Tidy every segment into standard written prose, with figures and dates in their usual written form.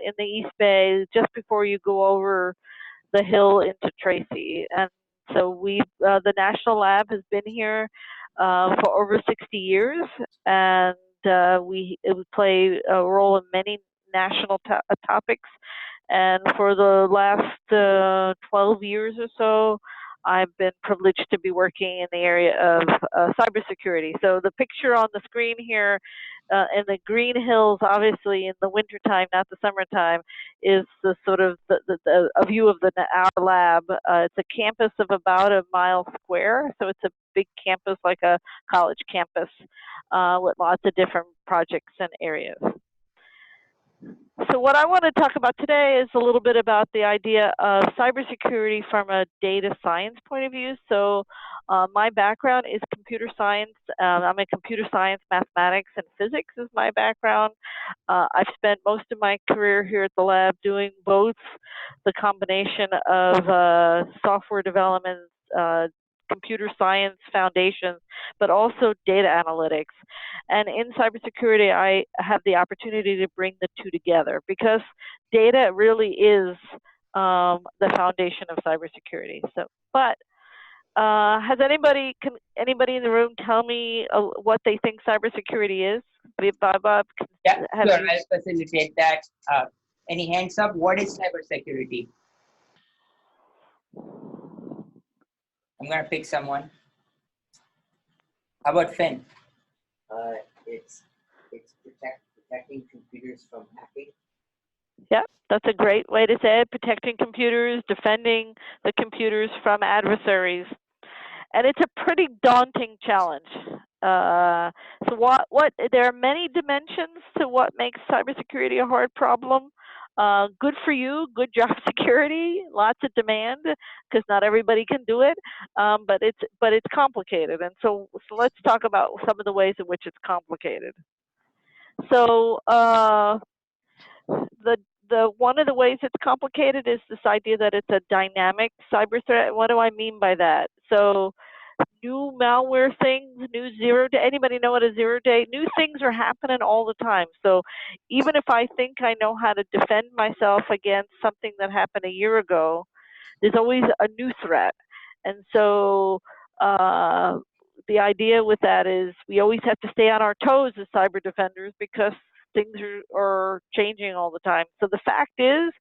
in the East Bay, just before you go over the hill into Tracy. And so the National Lab has been here for over 60 years, and we play a role in many national topics. And for the last 12 years or so, I've been privileged to be working in the area of cybersecurity. So the picture on the screen here in the green hills, obviously in the wintertime, not the summertime, is the sort of a view of our lab. It's a campus of about a mile square, so it's a big campus, like a college campus, with lots of different projects and areas. So what I want to talk about today is a little bit about the idea of cybersecurity from a data science point of view. So my background is computer science. I'm in computer science, mathematics, and physics is my background. I've spent most of my career here at the lab doing both the combination of software development, computer science foundations, but also data analytics. And in cybersecurity, I have the opportunity to bring the two together because data really is the foundation of cybersecurity. So, but has anybody in the room tell me what they think cybersecurity is? Bob, yeah, sure, I'll facilitate that. Any hands up? What is cybersecurity? I'm going to pick someone. How about Finn? It's protecting computers from hacking. Yeah, that's a great way to say it. Protecting computers, defending the computers from adversaries. And it's a pretty daunting challenge. So there are many dimensions to what makes cybersecurity a hard problem. Good for you, good job security, lots of demand because not everybody can do it, but it's complicated. And so let's talk about some of the ways in which it's complicated. So one of the ways it's complicated is this idea that it's a dynamic cyber threat. What do I mean by that? So new malware things, new zero-day, anybody know what a zero-day? New things are happening all the time. So even if I think I know how to defend myself against something that happened a year ago, there's always a new threat. And so the idea with that is we always have to stay on our toes as cyber defenders because things are changing all the time. So the fact is,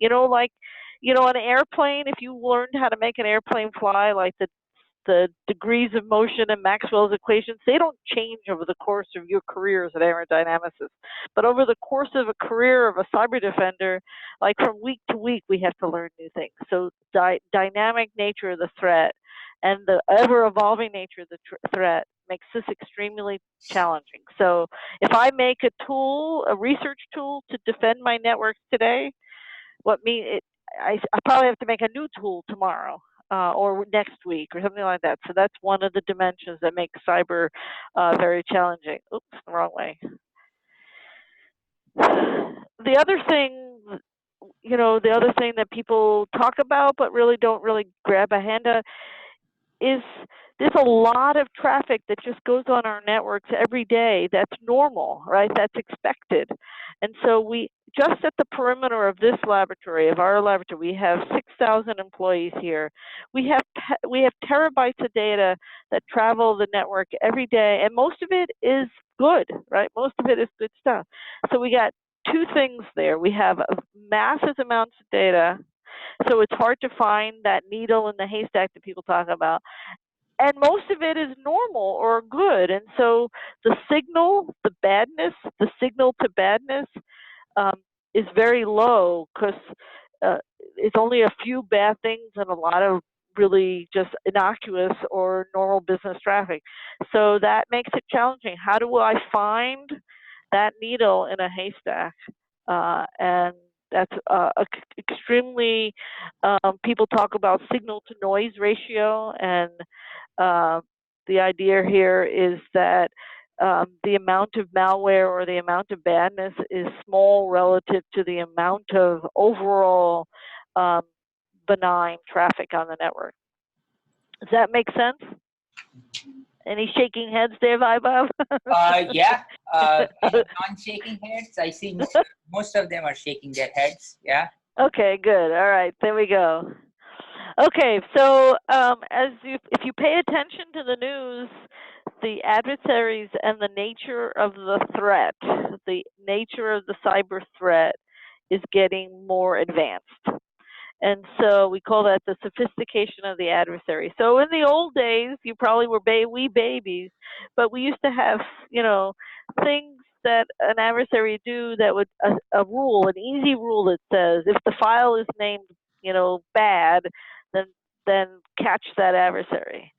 an airplane, if you learned how to make an airplane fly, like the degrees of motion and Maxwell's equations, they don't change over the course of your career as an aerodynamicist. But over the course of a career of a cyber defender, like from week to week, we have to learn new things. So dynamic nature of the threat and the ever-evolving nature of the threat makes this extremely challenging. So if I make a research tool to defend my networks today, I probably have to make a new tool tomorrow. Or next week or something like that. So that's one of the dimensions that makes cyber very challenging. Oops, the wrong way. The other thing, that people talk about but really don't grab a hand of is there's a lot of traffic that just goes on our networks every day. That's normal, right? That's expected. And so we just at the perimeter of this laboratory, of our laboratory, we have 6,000 employees here. We have terabytes of data that travel the network every day, and most of it is good, right? Most of it is good stuff. So we got two things there. We have massive amounts of data, so it's hard to find that needle in the haystack that people talk about. And most of it is normal or good. And so the signal to badness is very low because it's only a few bad things and a lot of really just innocuous or normal business traffic. So that makes it challenging. How do I find that needle in a haystack? And that's extremely, people talk about signal to noise ratio, and the idea here is that the amount of malware or the amount of badness is small relative to the amount of overall benign traffic on the network. Does that make sense? Any shaking heads there, Vaibhav? Yeah, we have non-shaking heads. I see most of them are shaking their heads. Yeah. Okay, good. All right, there we go. Okay, so if you pay attention to the news, the adversaries and the nature of the threat, the nature of the cyber threat is getting more advanced. And so we call that the sophistication of the adversary. So in the old days, you probably were wee babies, but we used to have, things that an adversary would do that would a rule, an easy rule that says if the file is named, bad, then catch that adversary.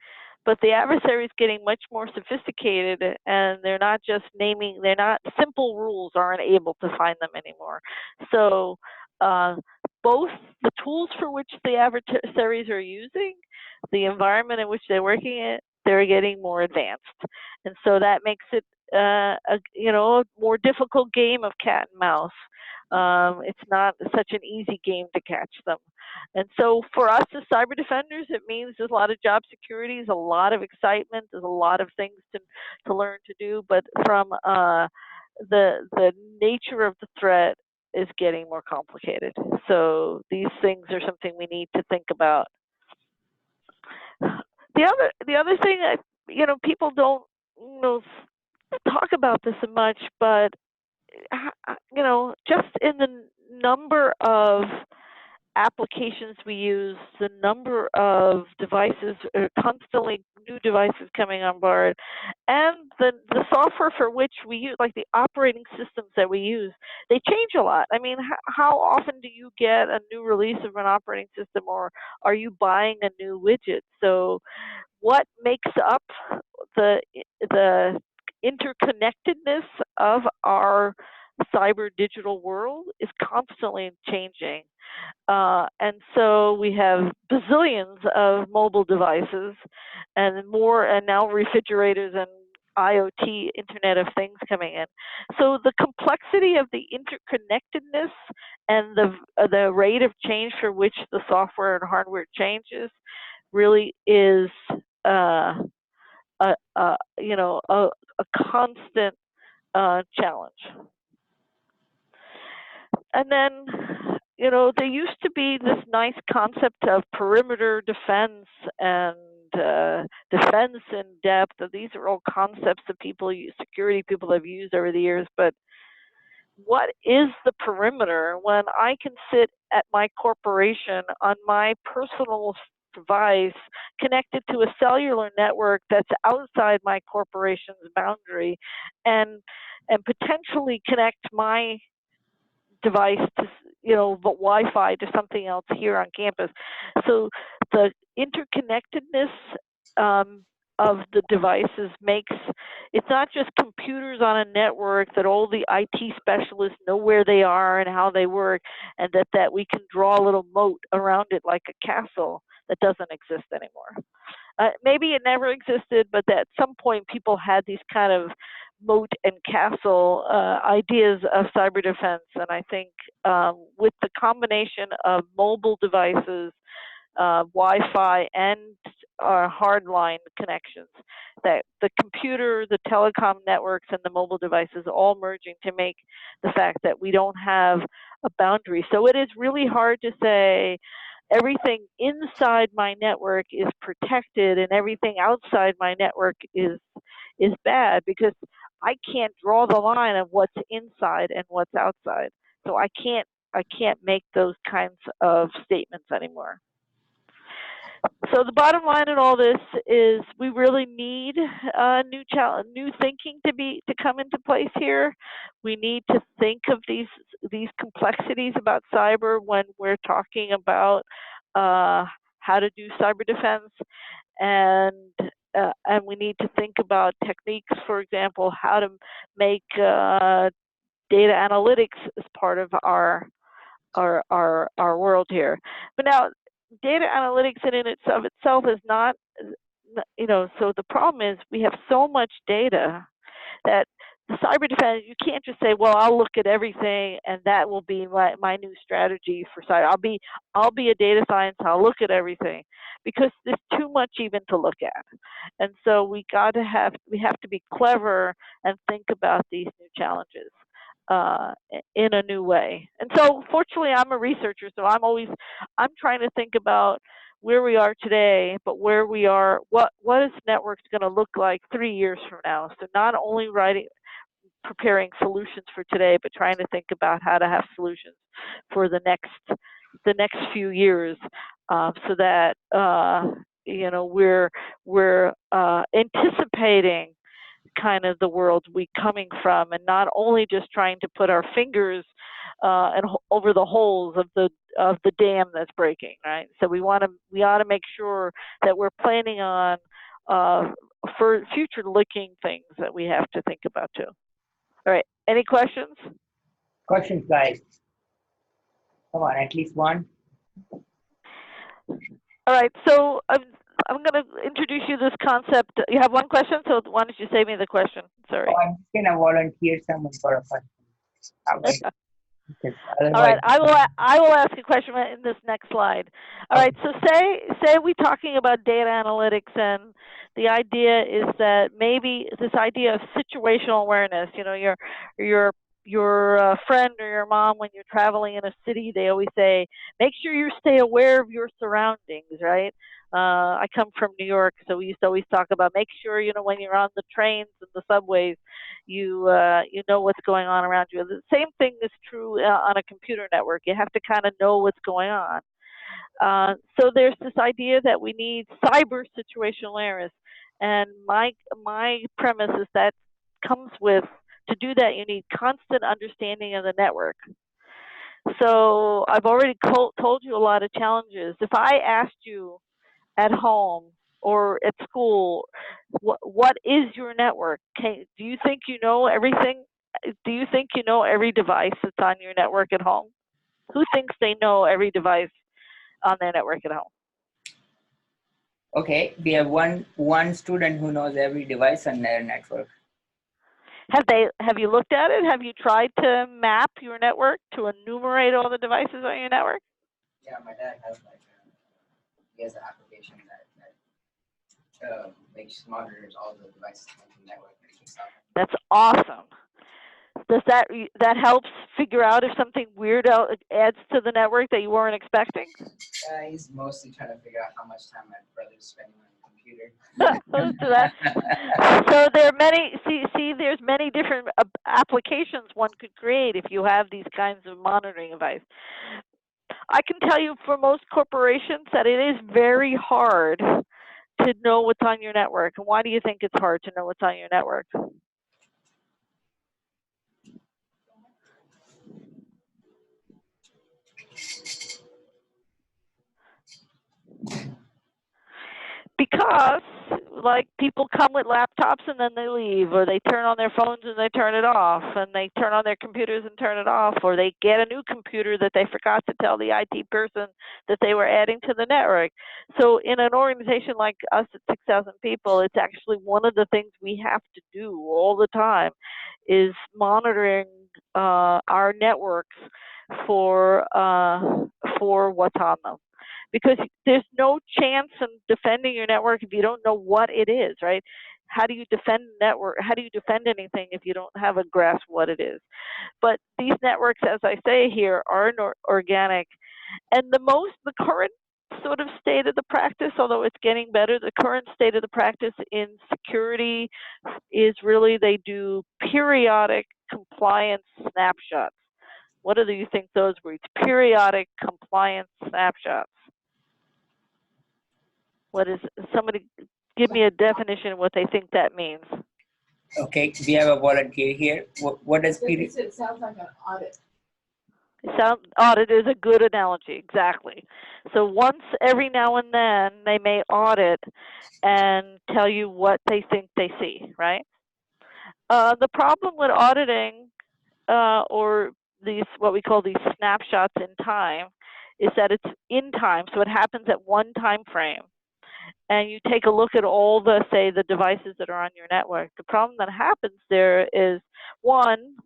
But the adversary is getting much more sophisticated, and they're not just naming. They're not simple rules aren't able to find them anymore. So both the tools for which the adversaries are using, the environment in which they're working in, they're getting more advanced, and so that makes it a more difficult game of cat and mouse. It's not such an easy game to catch them. And so for us as cyber defenders, it means there's a lot of job security, there's a lot of excitement, there's a lot of things to learn to do. But from the nature of the threat is getting more complicated. So these things are something we need to think about. The other thing that people don't talk about this much, but just in the number of applications we use, the number of devices, constantly new devices coming on board, and the software for which we use, like the operating systems that we use, they change a lot. I mean, how often do you get a new release of an operating system, or are you buying a new widget? So what makes up the interconnectedness of our cyber digital world is constantly changing. And so we have bazillions of mobile devices and more, and now refrigerators and IoT, Internet of Things coming in. So the complexity of the interconnectedness and the rate of change for which the software and hardware changes really is a constant challenge. And then, there used to be this nice concept of perimeter defense and defense in depth. These are all concepts that security people have used over the years. But what is the perimeter when I can sit at my corporation on my personal device connected to a cellular network that's outside my corporation's boundary and potentially connect my device to Wi-Fi to something else here on campus? So the interconnectedness of the devices makes it's not just computers on a network that all the IT specialists know where they are and how they work, and that we can draw a little moat around it like a castle that doesn't exist anymore. Maybe it never existed, but at some point people had these kind of moat and castle ideas of cyber defense. And I think with the combination of mobile devices, Wi-Fi, and hardline connections, that the computer, the telecom networks, and the mobile devices all merging to make the fact that we don't have a boundary. So it is really hard to say everything inside my network is protected and everything outside my network is bad, because I can't draw the line of what's inside and what's outside. So I can't make those kinds of statements anymore. So the bottom line in all this is we really need new thinking to come into place here. We need to think of these complexities about cyber when we're talking about how to do cyber defense, and we need to think about techniques, for example, how to make data analytics as part of our world here. But now, data analytics in itself is not, so the problem is we have so much data that the cyber defense, you can't just say, well, I'll look at everything and that will be my new strategy for cyber. I'll be a data science, I'll look at everything, because there's too much even to look at. And so we have to be clever and think about these new challenges uh, in a new way. And so fortunately I'm a researcher, so I'm trying to think about where we are today, but where we are, what is networks going to look like 3 years from now. So not only preparing solutions for today, but trying to think about how to have solutions for the next few years, so that we're anticipating kind of the world we coming from, and not only just trying to put our fingers over the holes of the dam that's breaking, right? So we ought to make sure that we're planning on for future looking things that we have to think about too. All right. Any questions? Questions, guys? Come on, at least one. All right. So I'm going to introduce you to this concept. You have one question, so why don't you save me the question? Sorry. Oh, I'm just gonna volunteer someone for a question. All right, I will ask a question in this next slide. All right, so say we're talking about data analytics, and the idea is that maybe this idea of situational awareness. You know, your friend or your mom, when you're traveling in a city, they always say, make sure you stay aware of your surroundings, right? I come from New York, so we used to always talk about make sure, when you're on the trains and the subways, you know what's going on around you. The same thing is true on a computer network. You have to kind of know what's going on. So there's this idea that we need cyber situational awareness, and my premise is that comes with, to do that you need constant understanding of the network. So I've already told you a lot of challenges. If I asked you at home or at school, what is your network? Do you think you know everything? Do you think you know every device that's on your network at home? Who thinks they know every device on their network at home? Okay, we have one student who knows every device on their network. Have you looked at it? Have you tried to map your network to enumerate all the devices on your network? Yeah, my dad has he has an application that monitors all the devices on the network and stuff. That's awesome. Does that helps figure out if something weird adds to the network that you weren't expecting? He's mostly trying to figure out how much time my brother's spending on the computer. So there are many. There's many different applications one could create if you have these kinds of monitoring devices. I can tell you for most corporations that it is very hard to know what's on your network. And why do you think it's hard to know what's on your network? Because people come with laptops and then they leave, or they turn on their phones and they turn it off, and they turn on their computers and turn it off, or they get a new computer that they forgot to tell the IT person that they were adding to the network. So in an organization like us at 6,000 people, it's actually one of the things we have to do all the time is monitoring our networks for what's on them. Because there's no chance in defending your network if you don't know what it is, right? How do you defend network? How do you defend anything if you don't have a grasp what it is? But these networks, as I say here, are organic, and the current sort of state of the practice, although it's getting better, the current state of the practice in security is really they do periodic compliance snapshots. What do you think those were? Periodic compliance snapshots. What is, somebody give me a definition of what they think that means. Okay, we have a volunteer here. What does period? It sounds like an audit. Audit is a good analogy, exactly. So once every now and then they may audit and tell you what they think they see, right? The problem with auditing or these, what we call these snapshots in time, is that it's in time, so it happens at one time frame. and you take a look at all the, say, the devices that are on your network, the problem that happens there is, one,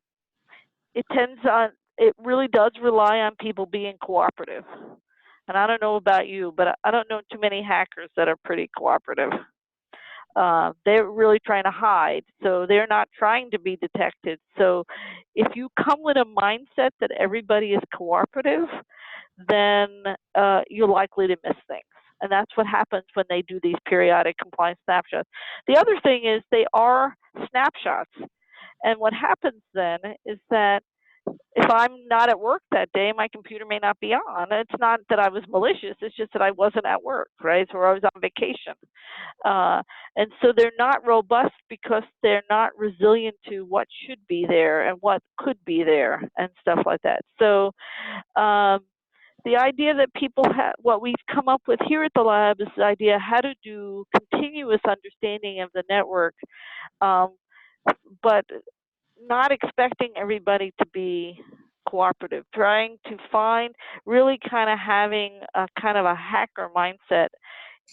it really does rely on people being cooperative. And I don't know about you, but I don't know too many hackers that are pretty cooperative. They're really trying to hide, so they're not trying to be detected. So if you come with a mindset that everybody is cooperative, then you're likely to miss things. And that's what happens when they do these periodic compliance snapshots. The other thing is they are snapshots. And what happens then is that if I'm not at work that day, my computer may not be on. It's not that I was malicious, it's just that I wasn't at work, right? So I was on vacation. And so they're not robust because they're not resilient to what should be there and what could be there and stuff like that. So the idea that people have, what we've come up with here at the lab is the idea how to do continuous understanding of the network, but not expecting everybody to be cooperative, trying to find, really kind of having a kind of a hacker mindset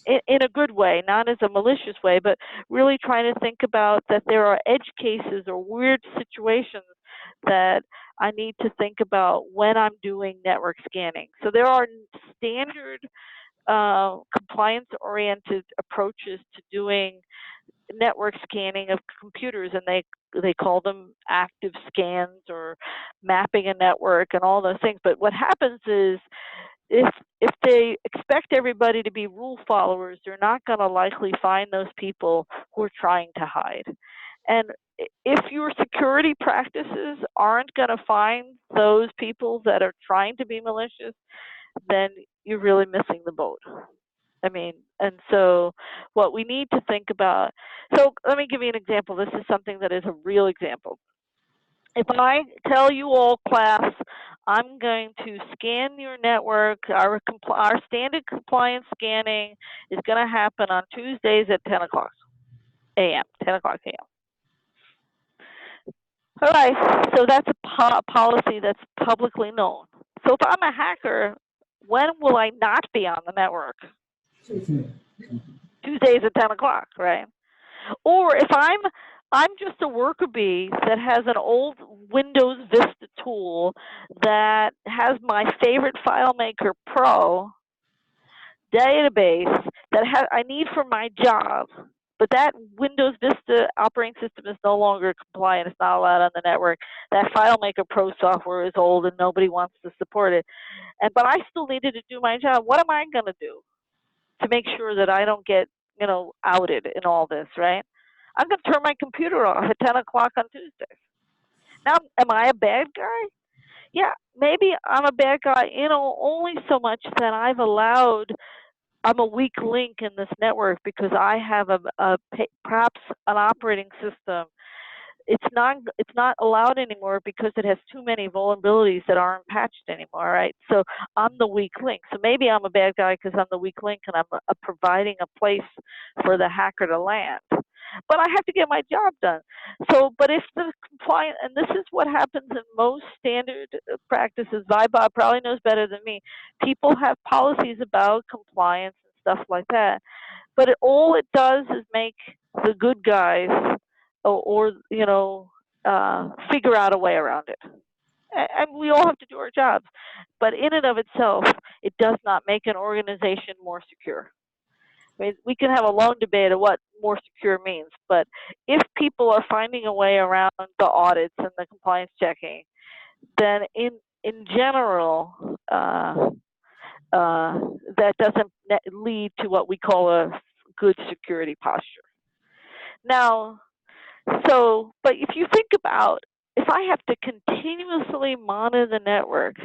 in a good way, not as a malicious way, but really trying to think about that there are edge cases or weird situations that I need to think about when I'm doing network scanning. So there are standard compliance-oriented approaches to doing network scanning of computers, and they call them active scans or mapping a network and all those things. But what happens is if they expect everybody to be rule followers, they're not going to likely find those people who are trying to hide. And if your security practices aren't going to find those people that are trying to be malicious, then you're really missing the boat. I mean, and so what we need to think about, so let me give you an example. This is something that is a real example. If I tell you all, class, I'm going to scan your network, our standard compliance scanning is going to happen on Tuesdays at 10 o'clock a.m., 10 o'clock a.m. All right, so that's a policy that's publicly known. So if I'm a hacker, when will I not be on the network? Tuesdays at 10 o'clock, right? Or if I'm just a worker bee that has an old Windows Vista tool that has my favorite FileMaker Pro database that I need for my job, but that Windows Vista operating system is no longer compliant. It's not allowed on the network. That FileMaker Pro software is old and nobody wants to support it. But I still needed to do my job. What am I going to do to make sure that I don't get, outed in all this, right? I'm going to turn my computer off at 10 o'clock on Tuesdays. Now, am I a bad guy? Yeah, maybe I'm a bad guy, only so much that I'm a weak link in this network because I have perhaps an operating system. It's not allowed anymore because it has too many vulnerabilities that aren't patched anymore, right? So I'm the weak link. So maybe I'm a bad guy because I'm the weak link and I'm providing a place for the hacker to land. But I have to get my job done. So, but if the compliant, and this is what happens in most standard practices, Bob probably knows better than me, people have policies about compliance and stuff like that. But all it does is make the good guys figure out a way around it. And we all have to do our jobs. But in and of itself, it does not make an organization more secure. I mean, we can have a long debate of what more secure means, but if people are finding a way around the audits and the compliance checking, then in general, that doesn't lead to what we call a good security posture. Now, but if you think about, if I have to continuously monitor the network,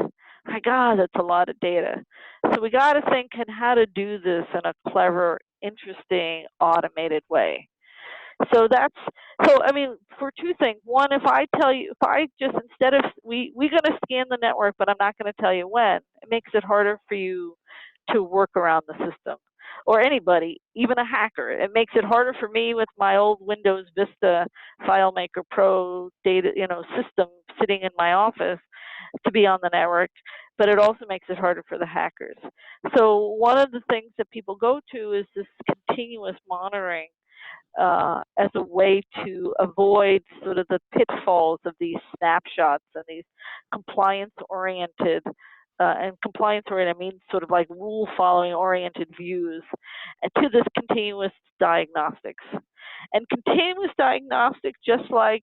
my God, that's a lot of data. So we got to think on how to do this in a clever, interesting, automated way. So I mean, for two things. One, if I just, instead of, we're going to scan the network, but I'm not going to tell you when, it makes it harder for you to work around the system. Or anybody, even a hacker. It makes it harder for me with my old Windows Vista FileMaker Pro data, system sitting in my office to be on the network, but it also makes it harder for the hackers. So one of the things that people go to is this continuous monitoring as a way to avoid sort of the pitfalls of these snapshots and these compliance-oriented, and compliance-oriented means sort of like rule-following oriented views, and to this continuous diagnostics. And continuous diagnostics, just like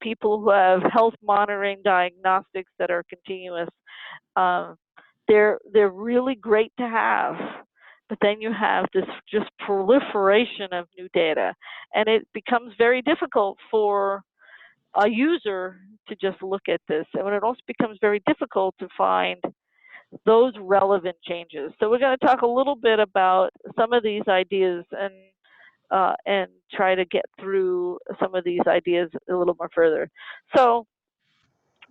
people who have health monitoring diagnostics that are continuous, they're really great to have. But then you have this just proliferation of new data, and it becomes very difficult for a user to just look at this, and it also becomes very difficult to find those relevant changes. So we're going to talk a little bit about some of these ideas and try to get through some of these ideas a little more further. So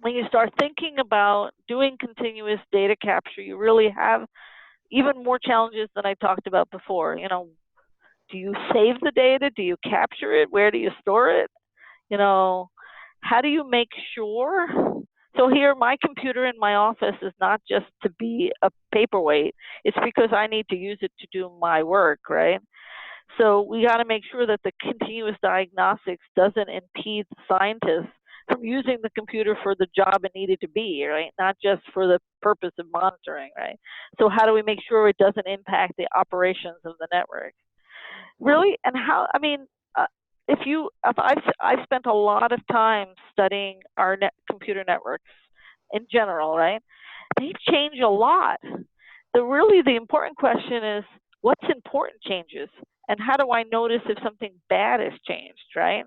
when you start thinking about doing continuous data capture, you really have even more challenges than I talked about before. Do you save the data? Do you capture it? Where do you store it? How do you make sure? So here, my computer in my office is not just to be a paperweight. It's because I need to use it to do my work, right? So we got to make sure that the continuous diagnostics doesn't impede scientists from using the computer for the job it needed to be, right? Not just for the purpose of monitoring, right? So how do we make sure it doesn't impact the operations of the network? Really, and how? I mean, if I've spent a lot of time studying our computer networks in general, right? They change a lot. The important question is, what's important changes, and how do I notice if something bad has changed, right?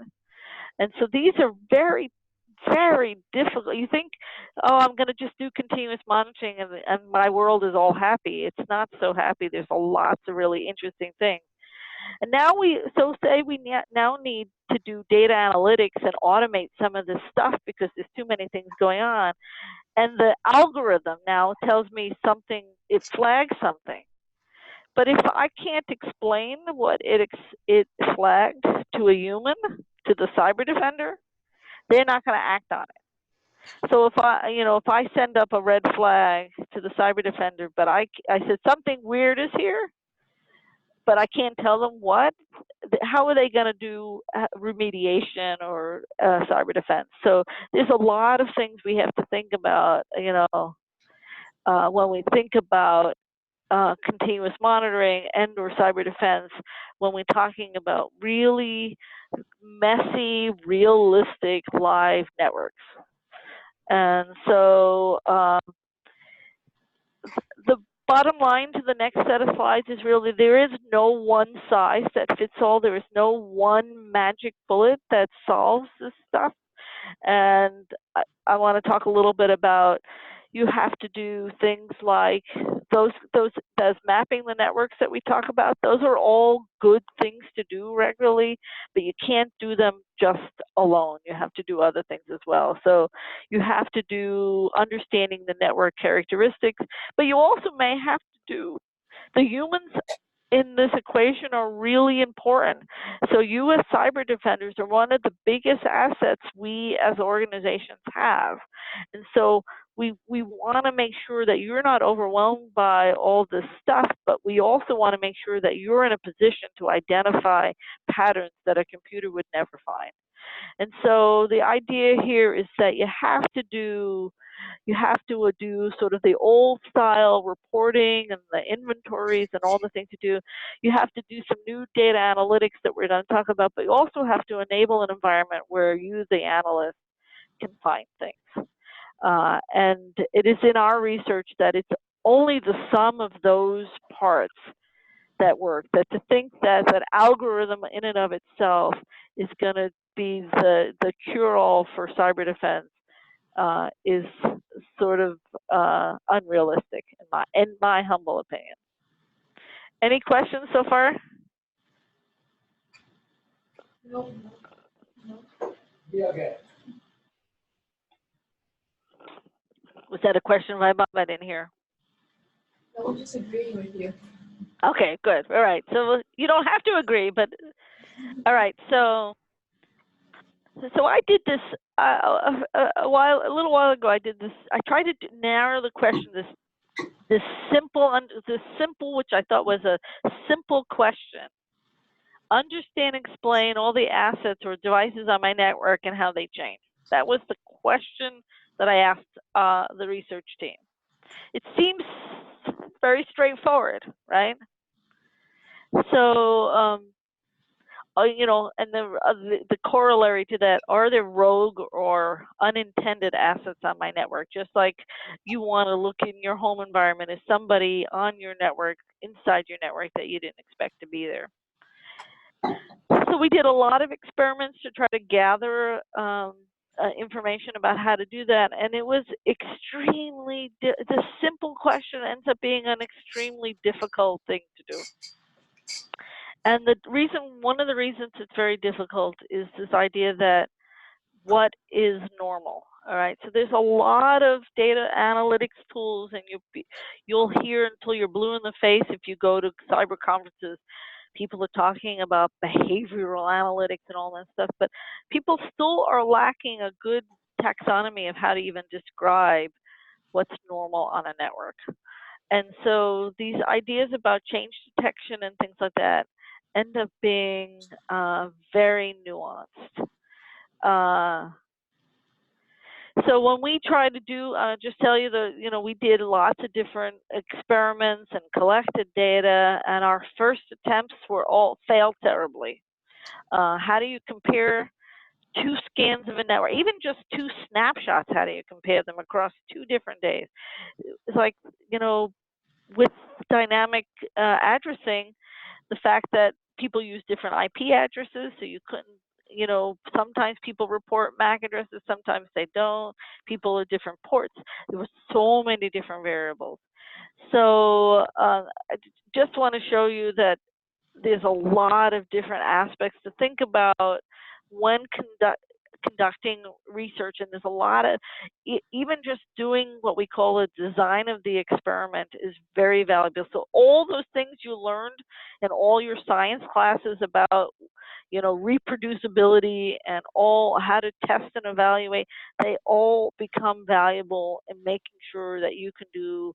And so these are very, very difficult. You think, oh, I'm going to just do continuous monitoring and my world is all happy. It's not so happy. There's lots of really interesting things. And now say we now need to do data analytics and automate some of this stuff because there's too many things going on. And the algorithm now tells me something, it flags something. But if I can't explain what it flagged to a human, to the cyber defender, they're not going to act on it. So if I send up a red flag to the cyber defender, but I said something weird is here, but I can't tell them what, how are they going to do remediation or cyber defense? So there's a lot of things we have to think about, when we think about continuous monitoring and or cyber defense, when we're talking about really messy, realistic live networks. And so the bottom line to the next set of slides is really there is no one size that fits all. There is no one magic bullet that solves this stuff. And I want to talk a little bit about, you have to do things like those mapping the networks that we talk about. Those are all good things to do regularly, but you can't do them just alone. You have to do other things as well. So you have to do understanding the network characteristics, but you also may have to do the humans in this equation are really important. So you as cyber defenders are one of the biggest assets we as organizations have. And so we want to make sure that you're not overwhelmed by all this stuff, but we also want to make sure that you're in a position to identify patterns that a computer would never find. And so the idea here is that you have to do sort of the old style reporting and the inventories and all the things you do. You have to do some new data analytics that we're going to talk about, but you also have to enable an environment where you, the analyst, can find things. And it is in our research that it's only the sum of those parts that work, that to think that that algorithm in and of itself is going to be the cure-all for cyber defense is sort of unrealistic in my humble opinion. Any questions so far? No. Yeah, okay. Was that a question, Bob? I didn't hear. I was just agreeing with you. Okay, good. All right. So you don't have to agree, but all right. So So I did this a little while ago. I did this. I tried to narrow the question. This simple, which I thought was a simple question. Understand, explain all the assets or devices on my network and how they change. That was the question that I asked the research team. It seems very straightforward, right? So, and the corollary to that, are there rogue or unintended assets on my network? Just like you want to look in your home environment, is somebody on your network, inside your network, that you didn't expect to be there? So we did a lot of experiments to try to gather information about how to do that, and it was extremely, the simple question ends up being an extremely difficult thing to do. And one of the reasons it's very difficult is this idea that what is normal. All right, so there's a lot of data analytics tools, and you'll hear until you're blue in the face if you go to cyber conferences. People are talking about behavioral analytics and all that stuff, but people still are lacking a good taxonomy of how to even describe what's normal on a network. And so these ideas about change detection and things like that end up being very nuanced. So when we try to do, just tell you we did lots of different experiments and collected data, and our first attempts were all failed terribly. How do you compare two scans of a network, even just two snapshots? How do you compare them across 2 different days? It's like, with dynamic addressing, the fact that people use different IP addresses, so you couldn't, sometimes people report MAC addresses, sometimes they don't. People are different ports. There were so many different variables. So I just want to show you that there's a lot of different aspects to think about when conducting research, and there's a lot of, even just doing what we call a design of the experiment is very valuable. So all those things you learned in all your science classes about, reproducibility and all how to test and evaluate, they all become valuable in making sure that you can do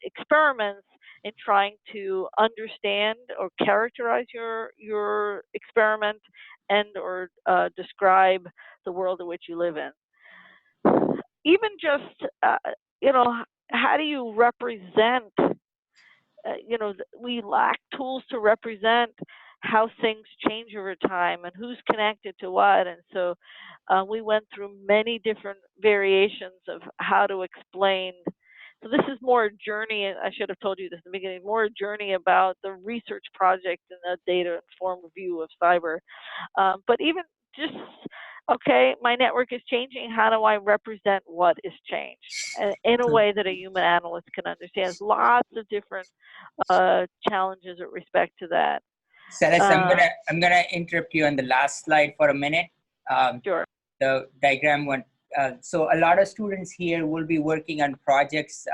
experiments in trying to understand or characterize your experiment and or describe the world in which you live in. Even just, how do you represent, we lack tools to represent how things change over time and who's connected to what. And so we went through many different variations of how to explain. So this is more a journey, and I should have told you this in the beginning, more a journey about the research project and the data-informed view of cyber. But even just, okay, my network is changing. How do I represent what is changed in a way that a human analyst can understand? There's lots of different challenges with respect to that. Celeste, I'm gonna interrupt you on the last slide for a minute. Sure. The diagram one. So a lot of students here will be working on projects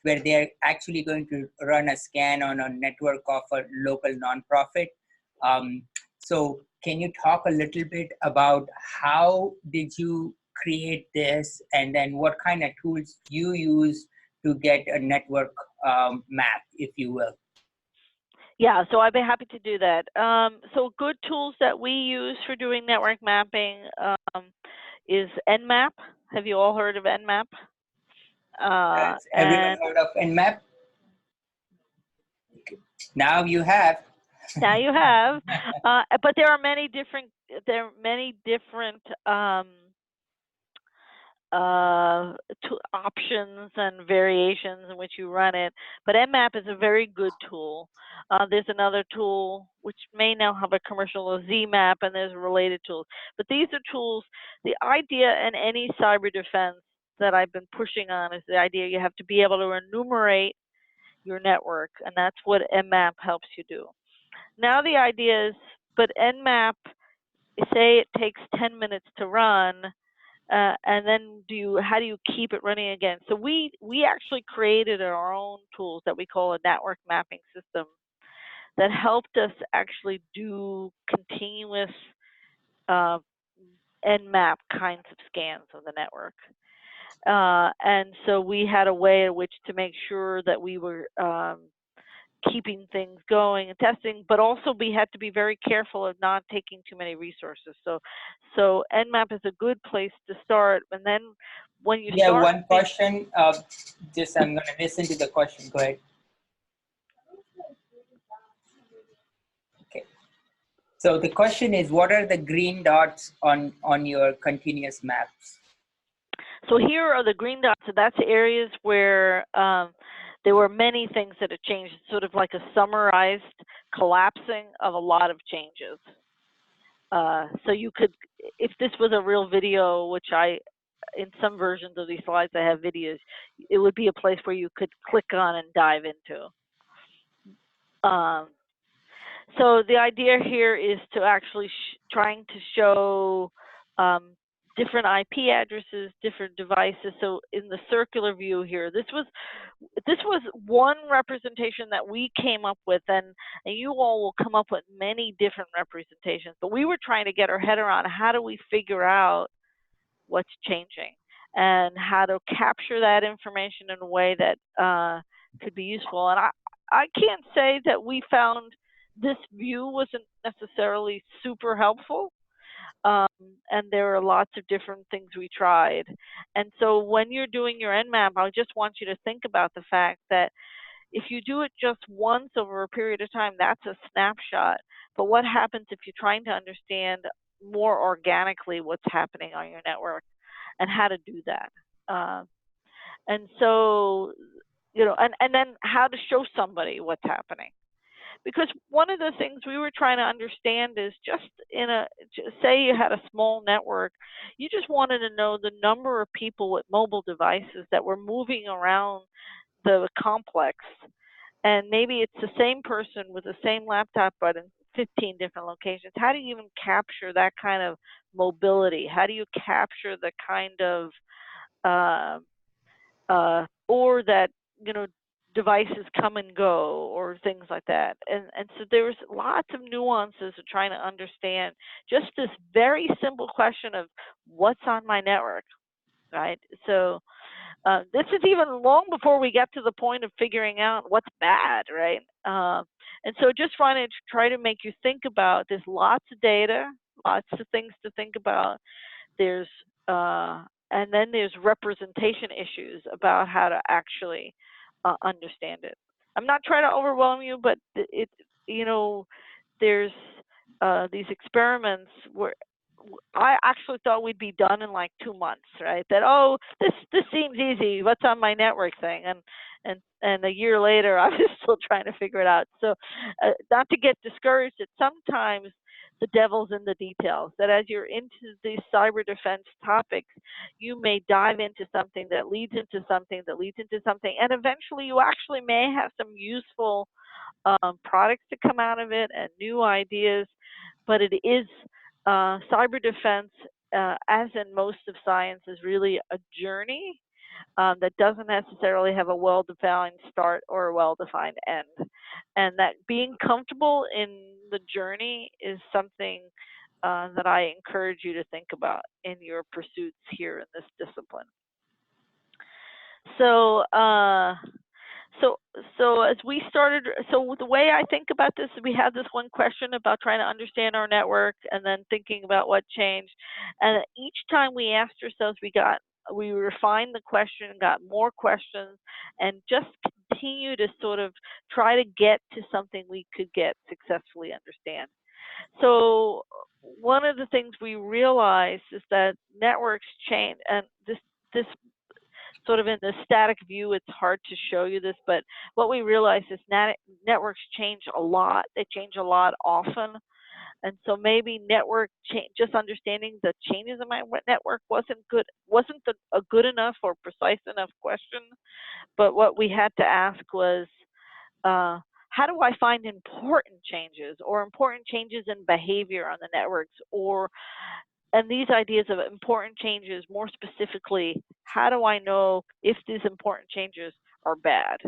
where they're actually going to run a scan on a network of a local nonprofit. So can you talk a little bit about how did you create this, and then what kind of tools you use to get a network map, if you will? Yeah, so I'd be happy to do that. So good tools that we use for doing network mapping is Nmap. Have you all heard of Nmap? Has everyone heard of Nmap? Now you have. Now you have. But there are many different. Options and variations in which you run it, but Nmap is a very good tool. There's another tool which may now have a commercial, ZMap, and there's related tools. But these are tools. The idea in any cyber defense that I've been pushing on is the idea you have to be able to enumerate your network, and that's what Nmap helps you do. Now the idea is, but Nmap, say it takes 10 minutes to run, and then how do you keep it running again? So we actually created our own tools that we call a network mapping system that helped us actually do continuous Nmap kinds of scans of the network. And so we had a way in which to make sure that we were keeping things going and testing, but also we had to be very careful of not taking too many resources. So Nmap is a good place to start. And then when you Yeah, start, one question. Just I'm going to listen to the question. Go ahead. Okay. So the question is, what are the green dots on your continuous maps? so here are the green dots. So that's areas where there were many things that had changed, sort of like a summarized collapsing of a lot of changes. So you could, if this was a real video, which in some versions of these slides I have videos, it would be a place where you could click on and dive into. So the idea here is to actually trying to show different IP addresses, different devices. So in the circular view here, this was one representation that we came up with, and you all will come up with many different representations. But we were trying to get our head around how do we figure out what's changing and how to capture that information in a way that could be useful. And I can't say that we found this view wasn't necessarily super helpful. And there are lots of different things we tried. And so when you're doing your Nmap, I just want you to think about the fact that if you do it just once over a period of time, that's a snapshot. But what happens if you're trying to understand more organically what's happening on your network and how to do that? And so, and then how to show somebody what's happening. Because one of the things we were trying to understand is just say you had a small network, you just wanted to know the number of people with mobile devices that were moving around the complex. And maybe it's the same person with the same laptop, but in 15 different locations. How do you even capture that kind of mobility? How do you capture the kind of, or that, devices come and go or things like that. And so there's lots of nuances of trying to understand just this very simple question of what's on my network, right? So this is even long before we get to the point of figuring out what's bad, right? And so just trying to try to make you think about, there's lots of data, lots of things to think about. There's and then there's representation issues about how to actually understand it. I'm not trying to overwhelm you, but there's these experiments where I actually thought we'd be done in like 2 months, right? That, oh, this seems easy. What's on my network thing? And a year later, I was still trying to figure it out. So, not to get discouraged, that sometimes the devil's in the details. That as you're into these cyber defense topics, you may dive into something that leads into something that leads into something, and eventually you actually may have some useful products to come out of it and new ideas. But it is cyber defense, as in most of science, is really a journey that doesn't necessarily have a well-defined start or a well-defined end. And that being comfortable in the journey is something that I encourage you to think about in your pursuits here in this discipline. So, so as we started, so the way I think about this, we had this one question about trying to understand our network and then thinking about what changed. And each time we asked ourselves, we refined the question, got more questions, and just continue to sort of try to get to something we could successfully understand. So one of the things we realized is that networks change, and this sort of in the static view, it's hard to show you this, but what we realize is networks change a lot. They change a lot often. And so maybe just understanding the changes in my network wasn't a good enough or precise enough question. But what we had to ask was, how do I find important changes or important changes in behavior on the networks, and these ideas of important changes, more specifically, how do I know if these important changes are bad?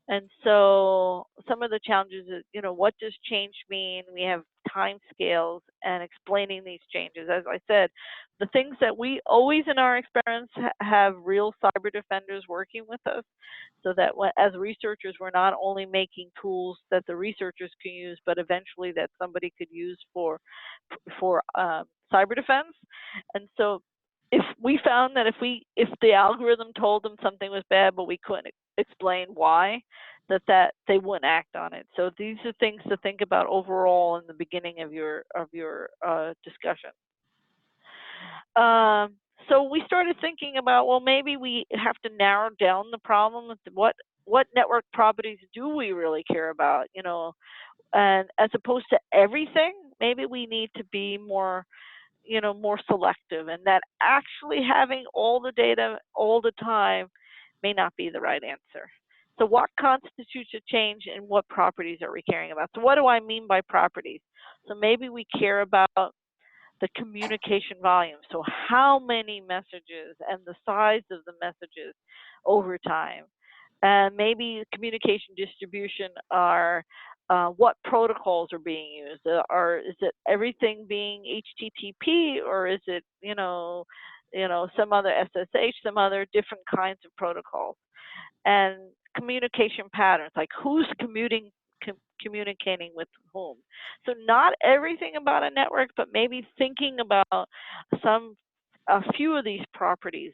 And so some of the challenges is, what does change mean? We have timescales and explaining these changes. As I said, the things that we always in our experience have real cyber defenders working with us, so that as researchers, we're not only making tools that the researchers can use, but eventually that somebody could use for cyber defense. And so if we found that if the algorithm told them something was bad, but we couldn't explain why, that they wouldn't act on it. So these are things to think about overall in the beginning of your discussion. So we started thinking about, well, maybe we have to narrow down the problem. What network properties do we really care about? And as opposed to everything, maybe we need to be more more selective, and that actually having all the data all the time may not be the right answer. So what constitutes a change, and what properties are we caring about? So what do I mean by properties? So maybe we care about the communication volume. So how many messages and the size of the messages over time. And maybe communication distribution are what protocols are being used. Is it everything being HTTP, or is it some other SSH, some other different kinds of protocols? And communication patterns, like who's communicating with whom. So not everything about a network, but maybe thinking about a few of these properties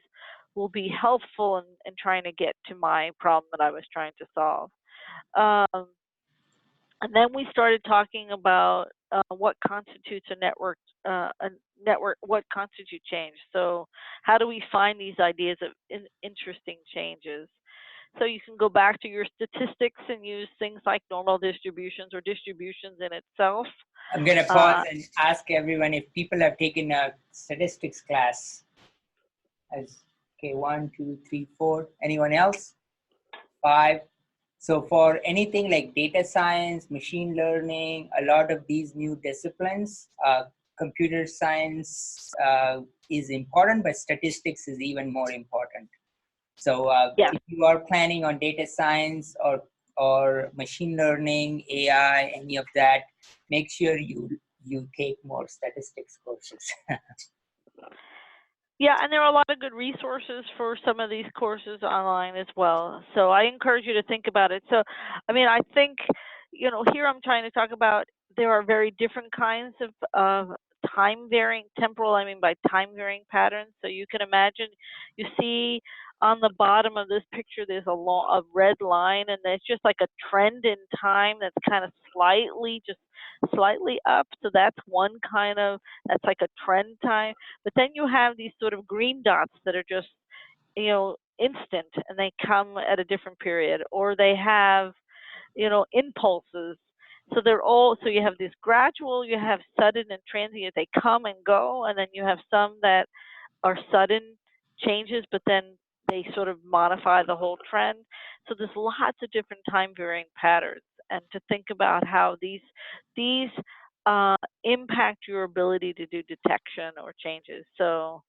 will be helpful in trying to get to my problem that I was trying to solve. And then we started talking about what constitutes a network, what constitutes change. So how do we find these ideas of interesting changes? So you can go back to your statistics and use things like normal distributions or distributions in itself. I'm going to pause and ask everyone if people have taken a statistics class. Okay, 1, 2, 3, 4. Anyone else? 5. So for anything like data science, machine learning, a lot of these new disciplines, computer science is important, but statistics is even more important. So if you are planning on data science or machine learning, AI, any of that, make sure you take more statistics courses. Yeah, and there are a lot of good resources for some of these courses online as well. So I encourage you to think about it. So, I mean, I think, here I'm trying to talk about there are very different kinds of time varying, temporal, I mean by time varying patterns. So you can imagine, you see on the bottom of this picture, there's a red line, and it's just like a trend in time that's kind of slightly up. So that's one kind of, that's like a trend time. But then you have these sort of green dots that are just, instant, and they come at a different period, or they have, impulses. So so you have this gradual, you have sudden and transient, they come and go, and then you have some that are sudden changes, but then they sort of modify the whole trend. So there's lots of different time varying patterns, and to think about how these impact your ability to do detection or changes. So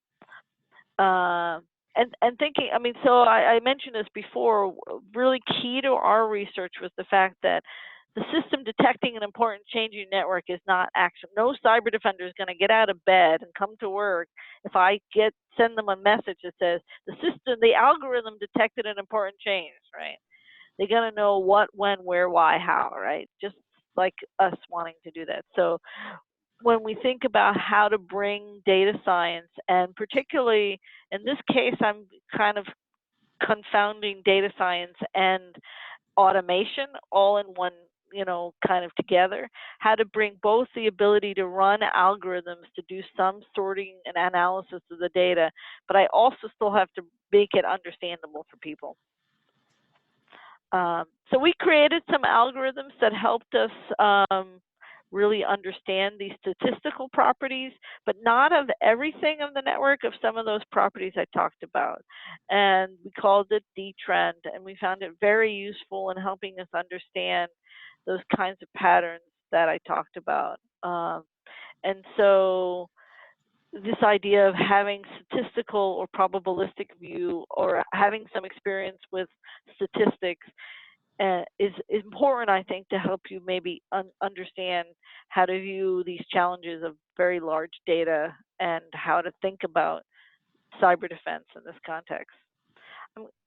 and thinking, I mean, so I mentioned this before, really key to our research was the fact that the system detecting an important change in your network is not action. No cyber defender is going to get out of bed and come to work if I send them a message that says the algorithm detected an important change, right? They're going to know what, when, where, why, how, right? Just like us wanting to do that. So when we think about how to bring data science, and particularly in this case, I'm kind of confounding data science and automation all in one, kind of together, how to bring both the ability to run algorithms to do some sorting and analysis of the data, but I also still have to make it understandable for people. So we created some algorithms that helped us really understand these statistical properties, but not of everything of the network, of some of those properties I talked about. And we called it dtrend, and we found it very useful in helping us understand those kinds of patterns that I talked about. And so this idea of having statistical or probabilistic view, or having some experience with statistics, is important, I think, to help you maybe understand how to view these challenges of very large data and how to think about cyber defense in this context.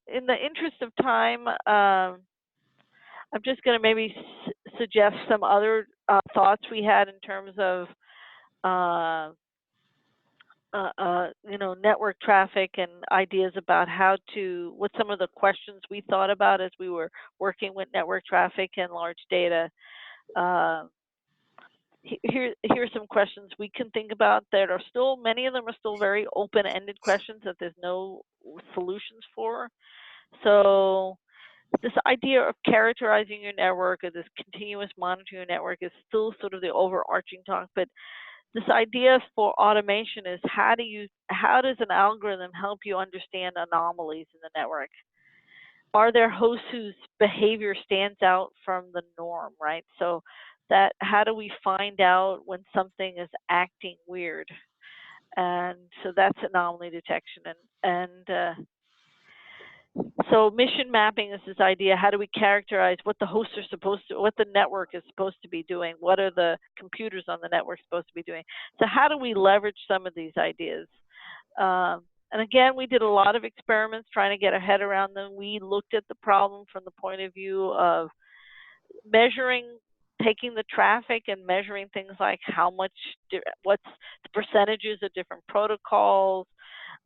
In the interest of time, I'm just going to maybe suggest some other thoughts we had in terms of uh, network traffic and ideas about what some of the questions we thought about as we were working with network traffic and large data. Uh, here's some questions we can think about that are still, many of them are still very open-ended questions that there's no solutions for. So this idea of characterizing your network or this continuous monitoring your network is still sort of the overarching talk, but this idea for automation is how does an algorithm help you understand anomalies in the network? Are there hosts whose behavior stands out from the norm, right? So that how do we find out when something is acting weird? And so that's anomaly detection. So mission mapping is this idea, how do we characterize what the hosts are supposed to, what the network is supposed to be doing? What are the computers on the network supposed to be doing? So how do we leverage some of these ideas? And again, we did a lot of experiments trying to get our head around them. We looked at the problem from the point of view of measuring, taking the traffic and measuring things like what's the percentages of different protocols,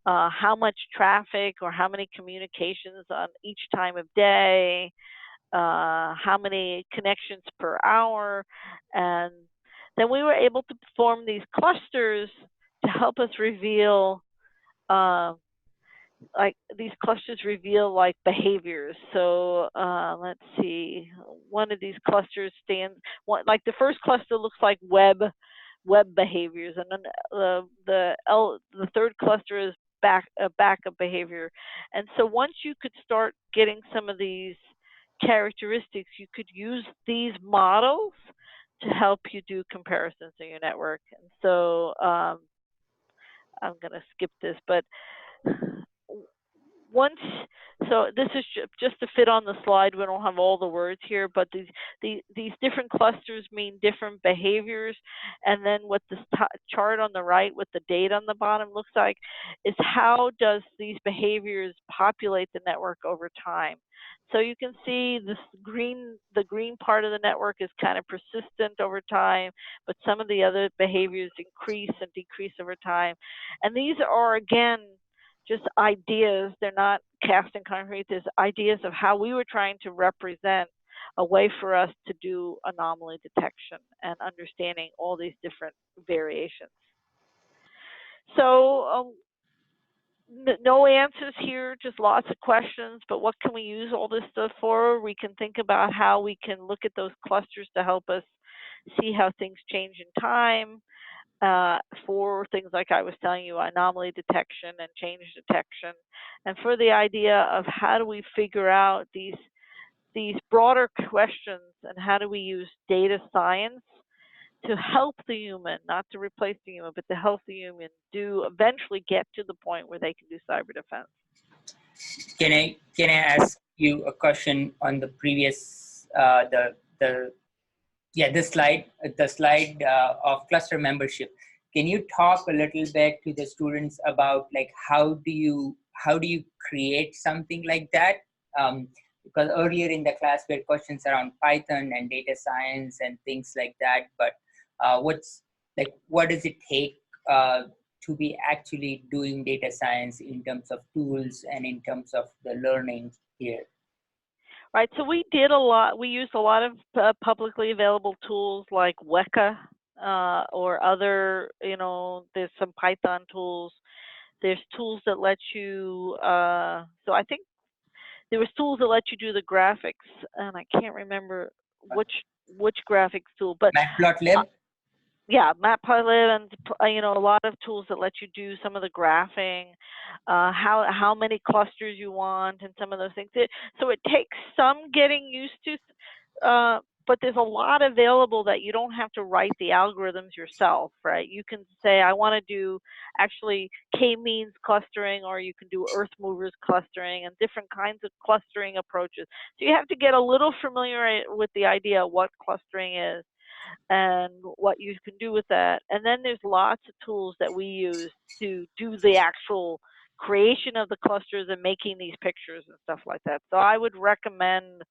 how much traffic or how many communications on each time of day, how many connections per hour, and then we were able to form these clusters to help us reveal like these clusters reveal like behaviors. So let's see, one of these clusters like the first cluster looks like web behaviors, and then the third cluster is backup behavior. And so once you could start getting some of these characteristics, you could use these models to help you do comparisons in your network. And so I'm going to skip this, but once, so this is just to fit on the slide. We don't have all the words here, but these different clusters mean different behaviors. And then what this chart on the right with the date on the bottom looks like is how does these behaviors populate the network over time. So you can see the green part of the network is kind of persistent over time, but some of the other behaviors increase and decrease over time. And these are, again, just ideas. They're not cast in concrete. There's ideas of how we were trying to represent a way for us to do anomaly detection and understanding all these different variations. So no answers here, just lots of questions, but what can we use all this stuff for? We can think about how we can look at those clusters to help us see how things change in time. For things like I was telling you, anomaly detection and change detection, and for the idea of how do we figure out these broader questions and how do we use data science to help the human, not to replace the human, but to help the human eventually get to the point where they can do cyber defense. Can I ask you a question on the previous the slide of cluster membership? Can you talk a little bit to the students about like how do you create something like that? Because earlier in the class we had questions around Python and data science and things like that, but what does it take to be actually doing data science in terms of tools and in terms of the learning here? Right, so we did a lot. We used a lot of publicly available tools like Weka or other, there's some Python tools. There's tools that let you, so I think there was tools that let you do the graphics, and I can't remember which graphics tool, but Matplotlib. Yeah, Matplotlib, and a lot of tools that let you do some of the graphing, how many clusters you want, and some of those things. So it takes some getting used to. but there's a lot available that you don't have to write the algorithms yourself, right? You can say, I want to do actually k-means clustering, or you can do earth movers clustering and different kinds of clustering approaches. So you have to get a little familiar with the idea of what clustering is and what you can do with that. And then there's lots of tools that we use to do the actual creation of the clusters and making these pictures and stuff like that. So I would recommend,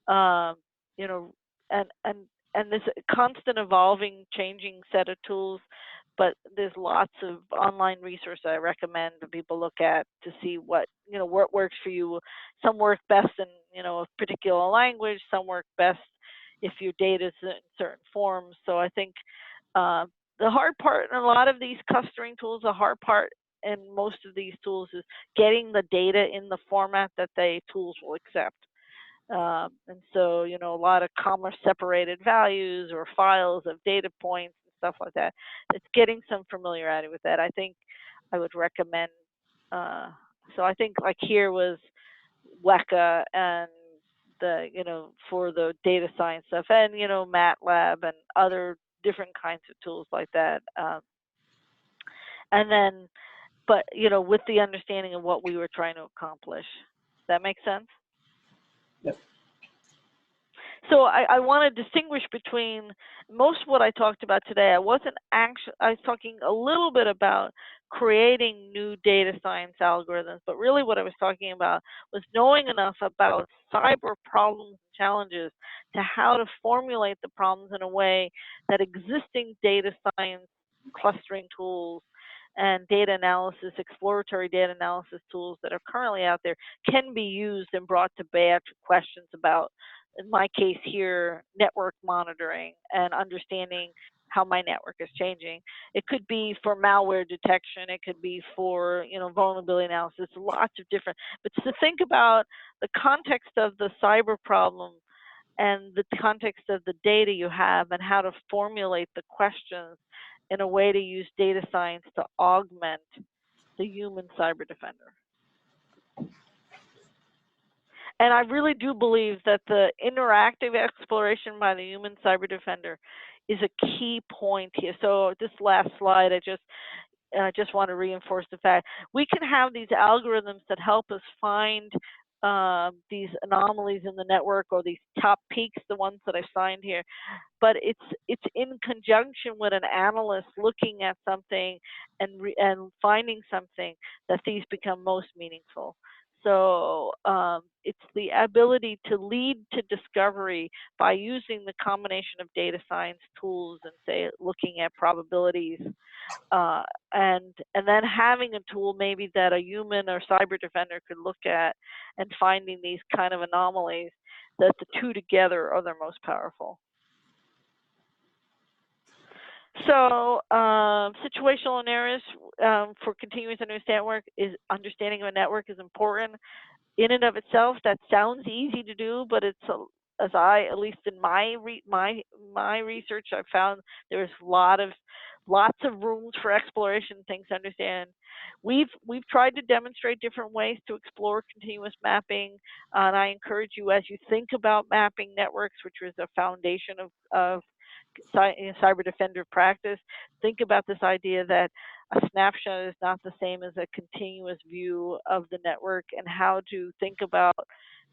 um, you know, and this constant evolving, changing set of tools. But there's lots of online resources I recommend that people look at to see what works for you. Some work best in a particular language. Some work best if your data is in certain forms. So I think uh, the hard part in a lot of these clustering tools, the hard part in most of these tools is getting the data in the format that the tools will accept. And so, a lot of comma separated values or files of data points and stuff like that. It's getting some familiarity with that. I think I would recommend. Uh, so I think like here was Weka and for the data science stuff, and MATLAB and other different kinds of tools like that. And then, but with the understanding of what we were trying to accomplish. Does that make sense? Yep. So I want to distinguish between most of what I talked about today. I was talking a little bit about creating new data science algorithms, but really what I was talking about was knowing enough about cyber problems and challenges to how to formulate the problems in a way that existing data science clustering tools and data analysis, exploratory data analysis tools that are currently out there can be used and brought to bear to questions about, in my case here, network monitoring and understanding how my network is changing. It could be for malware detection. It could be for vulnerability analysis. Lots of different. But to think about the context of the cyber problem and the context of the data you have and how to formulate the questions in a way to use data science to augment the human cyber defender. And I really do believe that the interactive exploration by the human cyber defender is a key point here. So this last slide, I just want to reinforce the fact we can have these algorithms that help us find these anomalies in the network or these top peaks, the ones that I've signed here. But it's in conjunction with an analyst looking at something and finding something that these become most meaningful. So it's the ability to lead to discovery by using the combination of data science tools and say looking at probabilities, and then having a tool maybe that a human or cyber defender could look at and finding these kind of anomalies, that the two together are the most powerful. So situational awareness for continuous understanding of a network is important. In and of itself, that sounds easy to do, but it's at least in my research, I've found there's lots of rooms for exploration, things to understand. We've tried to demonstrate different ways to explore continuous mapping, and I encourage you, as you think about mapping networks, which is a foundation of cyber defender practice, think about this idea that a snapshot is not the same as a continuous view of the network, and how to think about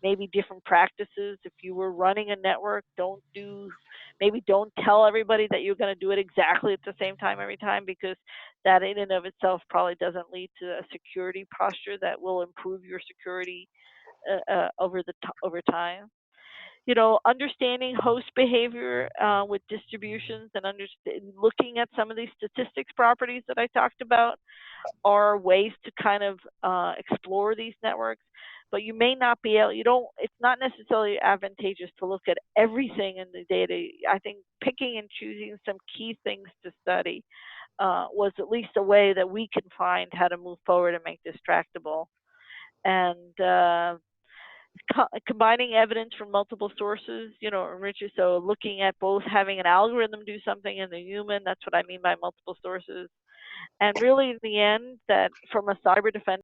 maybe different practices. If you were running a network, don't tell everybody that you're going to do it exactly at the same time every time, because that in and of itself probably doesn't lead to a security posture that will improve your security over time. Understanding host behavior with distributions and looking at some of these statistics properties that I talked about are ways to kind of explore these networks. But you may not be able, it's not necessarily advantageous to look at everything in the data. I think picking and choosing some key things to study was at least a way that we can find how to move forward and make this tractable. And combining evidence from multiple sources, enriches. So looking at both having an algorithm do something and the human, that's what I mean by multiple sources. And really in the end, that from a cyber defense